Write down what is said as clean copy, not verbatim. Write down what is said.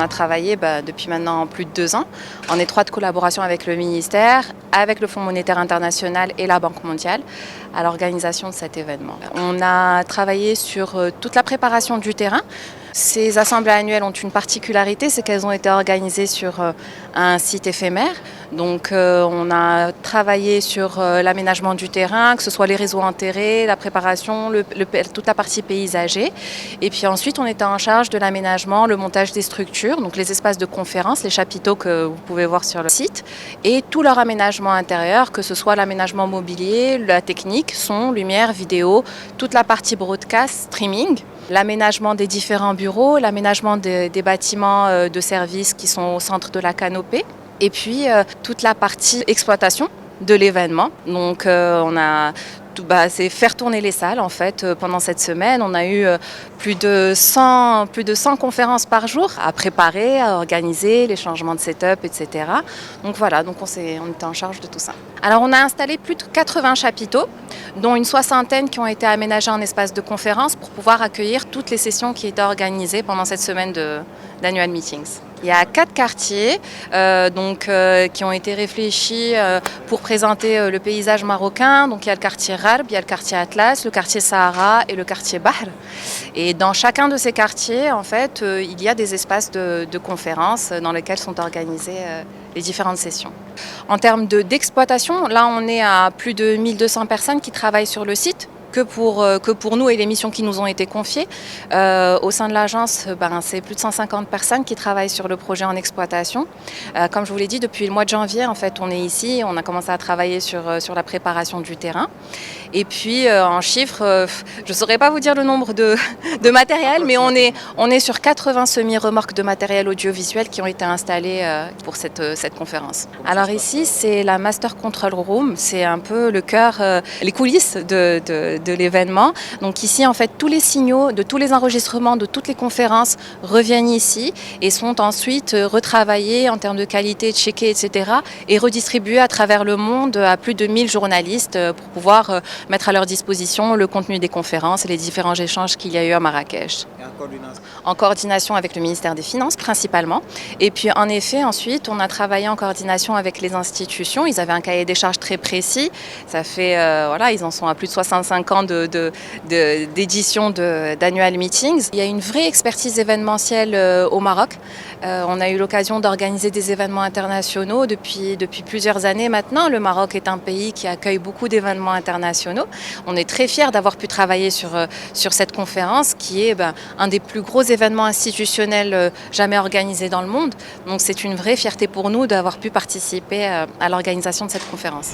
a travaillé depuis maintenant plus de 2 ans en étroite collaboration avec le ministère, avec le Fonds monétaire international et la Banque mondiale à l'organisation de cet événement. On a travaillé sur toute la préparation du terrain. Ces assemblées annuelles ont une particularité, c'est qu'elles ont été organisées sur un site éphémère. Donc on a travaillé sur l'aménagement du terrain, que ce soit les réseaux enterrés, la préparation, toute la partie paysager. Et puis ensuite on était en charge de l'aménagement, le montage des structures, donc les espaces de conférence, les chapiteaux que vous pouvez voir sur le site, et tout leur aménagement intérieur, que ce soit l'aménagement mobilier, la technique, son, lumière, vidéo, toute la partie broadcast, streaming. L'aménagement des différents bureaux, l'aménagement des bâtiments de services qui sont au centre de la canopée et puis toute la partie exploitation de l'événement. Donc c'est faire tourner les salles en fait pendant cette semaine. On a eu plus de 100 conférences par jour à préparer, à organiser, les changements de setup, etc. Donc voilà, on était en charge de tout ça. Alors on a installé plus de 80 chapiteaux, dont une soixantaine qui ont été aménagés en espace de conférence pour pouvoir accueillir toutes les sessions qui étaient organisées pendant cette semaine d'annual meetings. Il y a 4 quartiers qui ont été réfléchis pour présenter le paysage marocain. Donc il y a le quartier Gharb, il y a le quartier Atlas, le quartier Sahara et le quartier Bahr. Et dans chacun de ces quartiers, en fait, il y a des espaces de conférences dans lesquels sont organisées les différentes sessions. En termes d'exploitation, là on est à plus de 1200 personnes qui travaillent sur le site. Que pour nous et les missions qui nous ont été confiées. Au sein de l'agence, c'est plus de 150 personnes qui travaillent sur le projet en exploitation. Comme je vous l'ai dit, depuis le mois de janvier, en fait, on est ici, on a commencé à travailler sur la préparation du terrain. Et puis, en chiffres, je ne saurais pas vous dire le nombre de matériel, mais on est sur 80 semi-remorques de matériel audiovisuel qui ont été installées pour cette conférence. Alors ici, c'est la Master Control Room, c'est un peu le cœur, les coulisses de l'événement. Donc ici, en fait, tous les signaux de tous les enregistrements de toutes les conférences reviennent ici et sont ensuite retravaillés en termes de qualité, checkés, etc. et redistribués à travers le monde à plus de 1000 journalistes pour pouvoir mettre à leur disposition le contenu des conférences et les différents échanges qu'il y a eu à Marrakech. En coordination avec le ministère des Finances principalement. Et puis en effet, ensuite, on a travaillé en coordination avec les institutions. Ils avaient un cahier des charges très précis. Ça fait, ils en sont à plus de 65 ans d'édition d'annual meetings. Il y a une vraie expertise événementielle au Maroc. On a eu l'occasion d'organiser des événements internationaux depuis plusieurs années maintenant. Le Maroc est un pays qui accueille beaucoup d'événements internationaux. On est très fiers d'avoir pu travailler sur cette conférence qui est un des plus gros événements institutionnels jamais organisés dans le monde. Donc c'est une vraie fierté pour nous d'avoir pu participer à l'organisation de cette conférence.